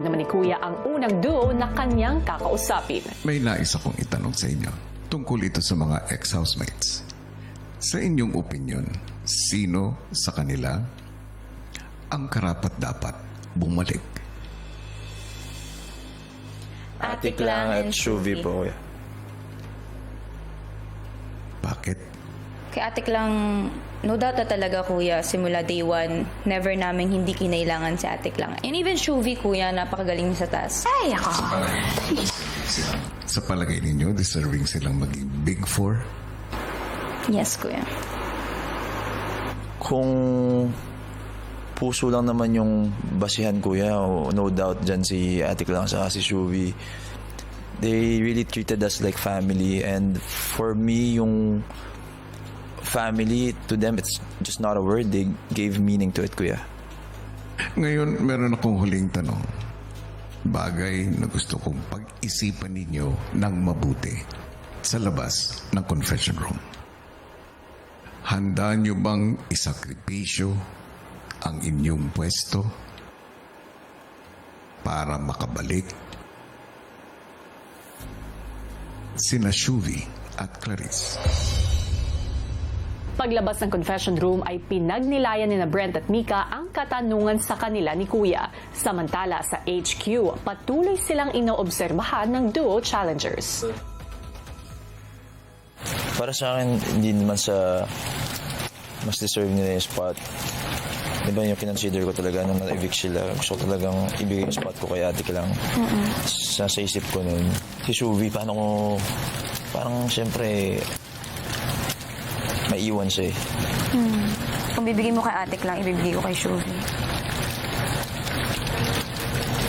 Naman ni Kuya ang unang duo na kanyang kakausapin. May nais akong itanong sa inyo tungkol ito sa mga ex-housemates. Sa inyong opinion, sino sa kanila ang karapat-dapat bumalik? Atik lang at Shuvi po, kuya. Bakit? Kay Atik lang, no doubt na talaga kuya, simula day one, never namin hindi kinailangan si Atik lang. And even Shuvi kuya, napakagaling sa taas. Ay, ako. Sa palagay ninyo, deserving silang maging Big Four? Yes kuya. Kung puso lang naman yung basihan, kuya, no doubt dyan si Atik lang sa si Shuvi. They really treated us like family, and for me, yung family, to them, it's just not a word. They gave meaning to it, kuya. Ngayon, meron akong huling tanong. Bagay na gusto kong pag-isipan ninyo ng mabuti sa labas ng confession room. Handa nyo bang isakripisyo ang inyong pwesto para makabalik sina Shuvi at Clarice? Paglabas ng confession room ay pinagnilayan ni na Brent at Mika ang katanungan sa kanila ni Kuya. Samantala sa HQ, patuloy silang inoobserbahan ng duo challengers. Para sa akin, hindi naman sa mas deserve nila yung spot. Diba yung kinonsider ko talaga nung na-evict sila. Gusto ko talagang ibigay yung spot ko kay Atik lang. Sa isip ko nun, si Shuvi, paano ko, parang siyempre, maiwan siya eh. Kung bibigay mo kay Atik lang, ibibigay ko kay Shuvi.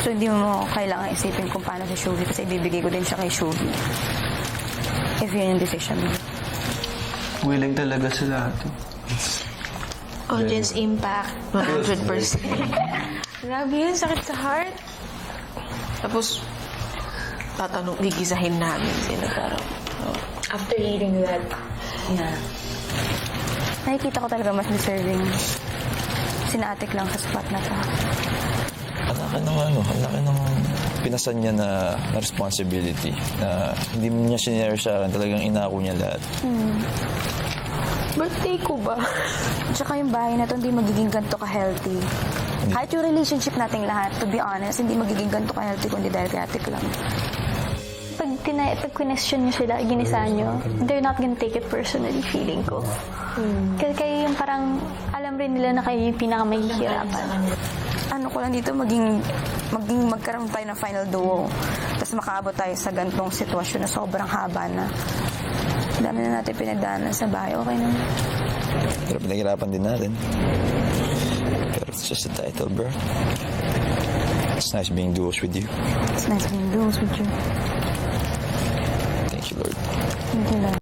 So hindi mo kailangan isipin kung paano si Shuvi kasi ibibigay ko din siya kay Shuvi. If yun yung decision mo. Willing talaga sa lahat. Audience impact, 100%. Grabe yun, sakit sa heart. Tapos, gigisahin namin sila. Pero, after reading that, yeah. Nakikita ko talaga mas deserving sina Atik lang sa spot na to. Ang laki ng pinasan niya na responsibility na hindi niya sinare sa akin, talagang inako niya lahat. Birthday ko ba? Tsaka yung bahay na to hindi magiging ganito ka-healthy. Kahit yung relationship nating lahat, to be honest, hindi magiging ganito ka-healthy kundi dahil kay Atik lang. Pag question nyo sila, ginisahan nyo, they're not gonna take it personally, feeling ko. Kasi kayo yung parang, alam rin nila na kayo yung pinakamahihirapan. Ano ko lang dito, magkaroon tayo ng final duo. Tapos makaabot tayo sa gantong sitwasyon na sobrang haba na. Dami na natin pinagdaanan sa bahay. Okay na. Pero pinaghirapan din natin. Pero it's just a title, bro. It's nice being duos with you. It's nice being duos with you. Thank you, Lord. Thank you, Lord.